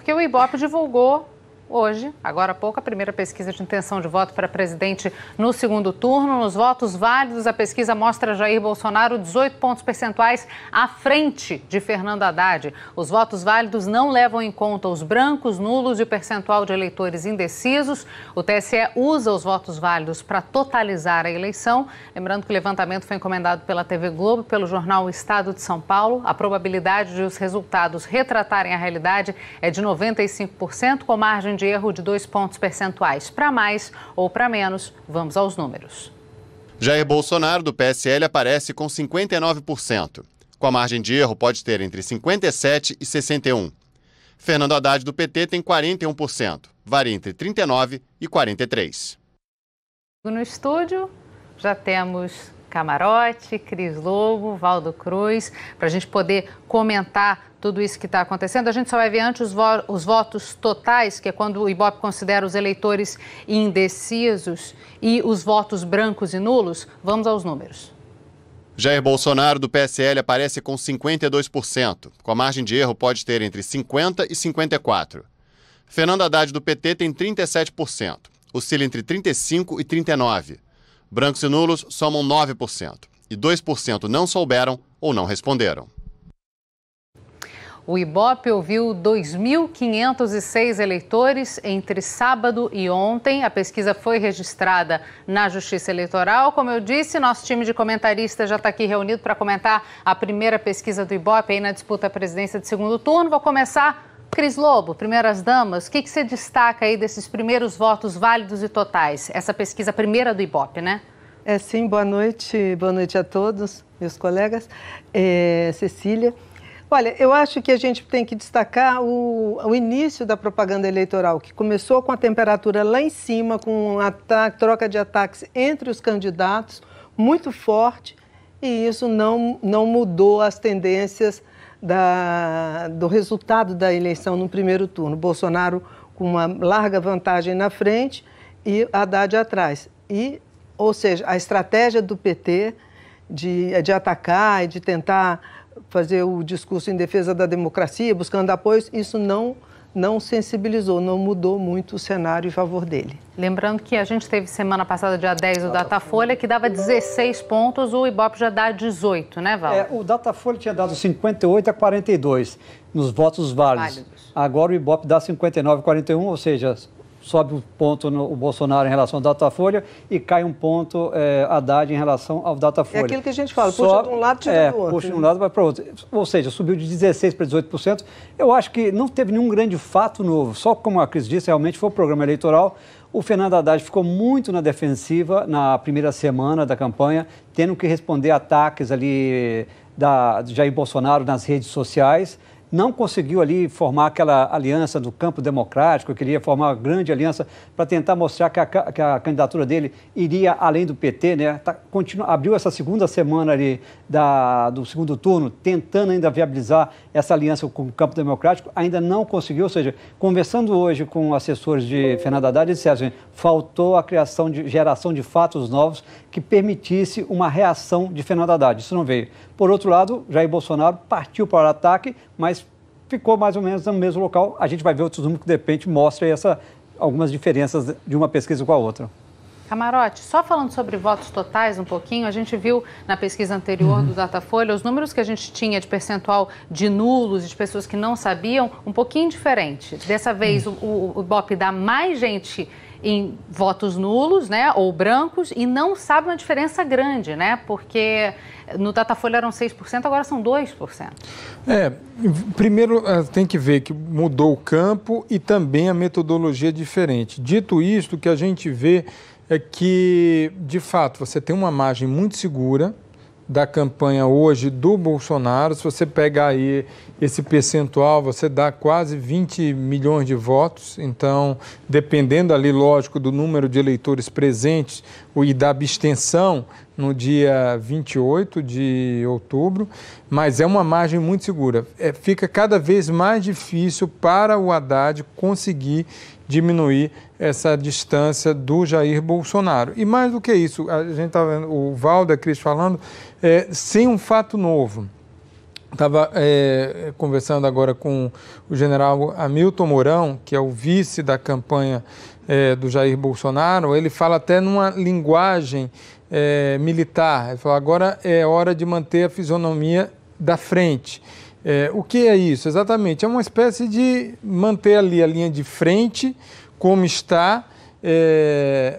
porque o Ibope divulgou hoje, agora há pouco, a primeira pesquisa de intenção de voto para presidente no segundo turno. Nos votos válidos, a pesquisa mostra Jair Bolsonaro 18 pontos percentuais à frente de Fernando Haddad. Os votos válidos não levam em conta os brancos, nulos e o percentual de eleitores indecisos. O TSE usa os votos válidos para totalizar a eleição. Lembrando que o levantamento foi encomendado pela TV Globo e pelo jornal O Estado de São Paulo. A probabilidade de os resultados retratarem a realidade é de 95%, com margem de erro de 2 pontos percentuais. Para mais ou para menos, vamos aos números. Jair Bolsonaro, do PSL, aparece com 59%. Com a margem de erro, pode ter entre 57% e 61%. Fernando Haddad, do PT, tem 41%. Varia entre 39% e 43%. No estúdio, já temos Camarote, Cris Lobo, Valdo Cruz, para a gente poder comentar tudo isso que está acontecendo. A gente só vai ver antes os votos totais, que é quando o Ibope considera os eleitores indecisos, e os votos brancos e nulos. Vamos aos números. Jair Bolsonaro, do PSL, aparece com 52%. Com a margem de erro, pode ter entre 50% e 54%. Fernando Haddad, do PT, tem 37%. Oscila entre 35% e 39%. Brancos e nulos somam 9%. E 2% não souberam ou não responderam. O Ibope ouviu 2.506 eleitores entre sábado e ontem. A pesquisa foi registrada na Justiça Eleitoral. Como eu disse, nosso time de comentaristas já está aqui reunido para comentar a primeira pesquisa do Ibope aí na disputa à presidência de segundo turno. Vou começar, Cris Lobo, primeiras damas. O que você destaca aí desses primeiros votos válidos e totais? Essa pesquisa primeira do Ibope, né? Sim, boa noite a todos, meus colegas. Cecília. Olha, eu acho que a gente tem que destacar o início da propaganda eleitoral, que começou com a temperatura lá em cima, com troca de ataques entre os candidatos, muito forte, e isso não mudou as tendências do resultado da eleição no primeiro turno. Bolsonaro com uma larga vantagem na frente e Haddad atrás. Ou seja, a estratégia do PT de atacar e de tentar fazer o discurso em defesa da democracia, buscando apoios, isso não sensibilizou, não mudou muito o cenário em favor dele. Lembrando que a gente teve semana passada, dia 10, o Datafolha, que dava 16 pontos, o Ibope já dá 18, né, Val? O Datafolha tinha dado 58 a 42 nos votos válidos. Agora o Ibope dá 59 a 41, ou seja, sobe um ponto o Bolsonaro em relação ao Datafolha e cai um ponto Haddad em relação ao Datafolha. É aquilo que a gente fala, puxa de um lado, tira do outro. Puxa de um lado, vai para o outro. Ou seja, subiu de 16% para 18%. Eu acho que não teve nenhum grande fato novo. Só como a Cris disse, realmente foi o programa eleitoral. O Fernando Haddad ficou muito na defensiva na primeira semana da campanha, tendo que responder ataques ali de Jair Bolsonaro nas redes sociais. Não conseguiu ali formar aquela aliança do campo democrático, queria formar uma grande aliança para tentar mostrar que a candidatura dele iria além do PT, né? Abriu essa segunda semana ali do segundo turno, tentando ainda viabilizar essa aliança com o campo democrático, ainda não conseguiu, ou seja, conversando hoje com assessores de Fernando Haddad, eles disseram assim, faltou a geração de fatos novos que permitisse uma reação de Fernando Haddad. Isso não veio. Por outro lado, Jair Bolsonaro partiu para o ataque, mas ficou mais ou menos no mesmo local. A gente vai ver outros números que, de repente, mostrem algumas diferenças de uma pesquisa com a outra. Camarote, só falando sobre votos totais um pouquinho, a gente viu na pesquisa anterior do Datafolha os números que a gente tinha de percentual de nulos e de pessoas que não sabiam, um pouquinho diferente. Dessa vez, o Ibope dá mais gente em votos nulos, né, ou brancos, e não sabe uma diferença grande, né, porque no Datafolha eram 6%, agora são 2%. Primeiro tem que ver que mudou o campo e também a metodologia é diferente. Dito isto, o que a gente vê é que, de fato, você tem uma margem muito segura da campanha hoje do Bolsonaro. Se você pegar aí esse percentual, você dá quase 20 milhões de votos. Então, dependendo ali, lógico, do número de eleitores presentes e da abstenção no dia 28 de outubro, mas é uma margem muito segura. Fica cada vez mais difícil para o Haddad conseguir diminuir essa distância do Jair Bolsonaro. E mais do que isso, a gente está vendo o Valdo e a Cris falando, sem um fato novo. Estava conversando agora com o general Hamilton Mourão, que é o vice da campanha do Jair Bolsonaro. Ele fala até numa linguagem militar. Ele fala, agora é hora de manter a fisionomia da frente. O que é isso? Exatamente, é uma espécie de manter ali a linha de frente como está,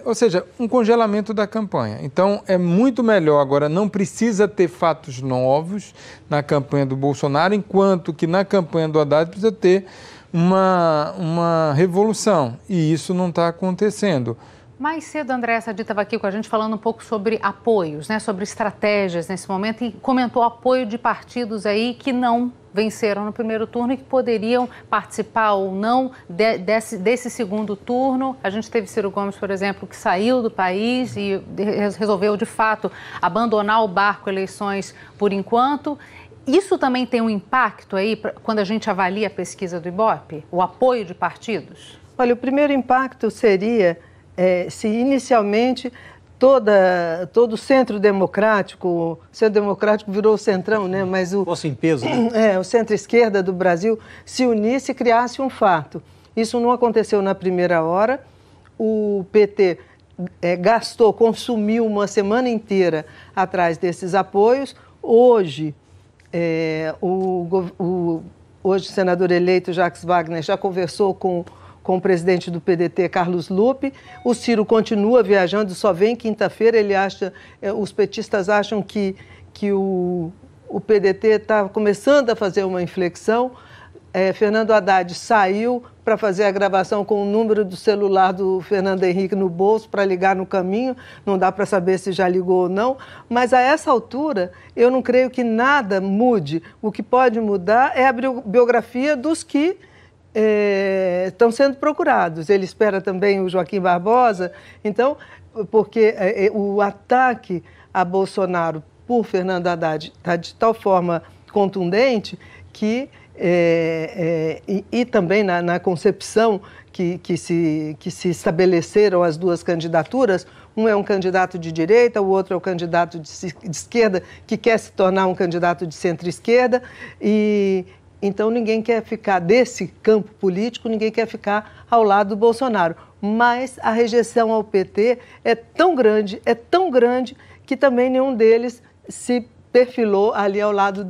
ou seja, um congelamento da campanha. Então, é muito melhor agora, não precisa ter fatos novos na campanha do Bolsonaro, enquanto que na campanha do Haddad precisa ter uma revolução, e isso não está acontecendo. Mais cedo, Andréa Sadi estava aqui com a gente falando um pouco sobre apoios, né, sobre estratégias nesse momento, e comentou apoio de partidos aí que não venceram no primeiro turno e que poderiam participar ou não desse segundo turno. A gente teve Ciro Gomes, por exemplo, que saiu do país e resolveu, de fato, abandonar o barco eleições por enquanto. Isso também tem um impacto aí quando a gente avalia a pesquisa do Ibope, o apoio de partidos? Olha, o primeiro impacto seria se inicialmente todo o centro democrático virou o centrão, né? Mas fosse em peso, né? O centro-esquerda do Brasil se unisse e criasse um fato. Isso não aconteceu na primeira hora. O PT consumiu uma semana inteira atrás desses apoios. Hoje, hoje o senador eleito Jacques Wagner já conversou com o presidente do PDT, Carlos Lupe. O Ciro continua viajando, só vem quinta-feira. Os petistas acham que o PDT está começando a fazer uma inflexão. Fernando Haddad saiu para fazer a gravação com o número do celular do Fernando Henrique no bolso para ligar no caminho. Não dá para saber se já ligou ou não. Mas a essa altura, eu não creio que nada mude. O que pode mudar é a biografia dos que estão sendo procurados. Ele espera também o Joaquim Barbosa. Então, porque o ataque a Bolsonaro por Fernando Haddad está de tal forma contundente que, e também na concepção que se estabeleceram as duas candidaturas, um é um candidato de direita, o outro é um candidato de esquerda, que quer se tornar um candidato de centro-esquerda, e então ninguém quer ficar desse campo político, ninguém quer ficar ao lado do Bolsonaro. Mas a rejeição ao PT é tão grande, que também nenhum deles se perfilou ali ao lado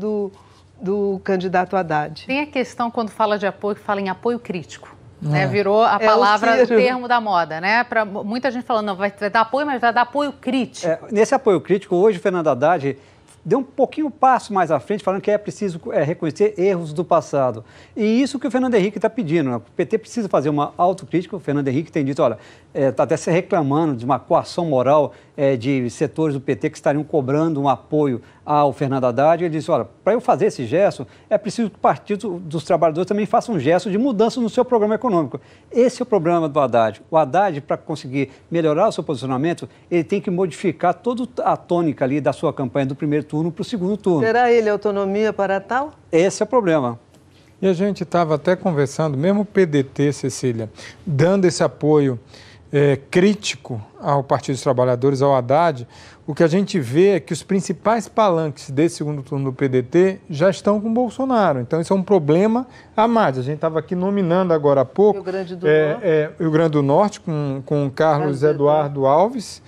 do candidato Haddad. Tem a questão, quando fala de apoio, que fala em apoio crítico. Né? Virou a palavra, o termo da moda, né? Pra muita gente falando, não, vai dar apoio, mas vai dar apoio crítico. Nesse apoio crítico, hoje o Fernando Haddad deu um pouquinho passo mais à frente, falando que é preciso reconhecer erros do passado. E isso que o Fernando Henrique está pedindo. Né? O PT precisa fazer uma autocrítica. O Fernando Henrique tem dito, olha, está até se reclamando de uma coação moral de setores do PT que estariam cobrando um apoio ao Fernando Haddad. Ele disse, olha, para eu fazer esse gesto, é preciso que o Partido dos Trabalhadores também faça um gesto de mudança no seu programa econômico. Esse é o problema do Haddad. O Haddad, para conseguir melhorar o seu posicionamento, ele tem que modificar toda a tônica ali da sua campanha do primeiro turno para o segundo turno. Terá ele autonomia para tal? Esse é o problema. E a gente estava até conversando, mesmo o PDT, Cecília, dando esse apoio crítico ao Partido dos Trabalhadores, ao Haddad, o que a gente vê é que os principais palanques desse segundo turno do PDT já estão com o Bolsonaro. Então, isso é um problema a mais. A gente estava aqui nominando agora há pouco Rio Grande do Norte, Rio Grande do Norte com o Carlos Eduardo Alves,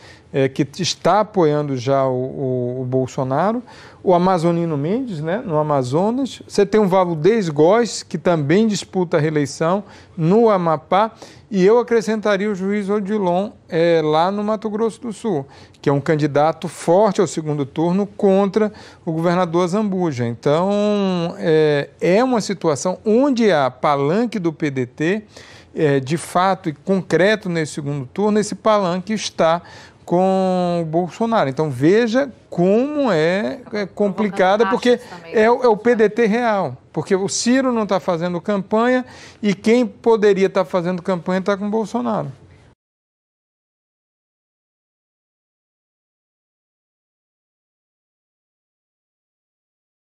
que está apoiando já o Bolsonaro. O Amazonino Mendes, né, no Amazonas. Você tem o Valdez Góes, que também disputa a reeleição no Amapá. E eu acrescentaria o juiz Odilon lá no Mato Grosso do Sul, que é um candidato forte ao segundo turno contra o governador Zambuja. Então, é uma situação onde há palanque do PDT, de fato e concreto nesse segundo turno, esse palanque está com o Bolsonaro. Então, veja como é complicada, porque é o PDT real. Porque o Ciro não está fazendo campanha e quem poderia estar fazendo campanha está com o Bolsonaro.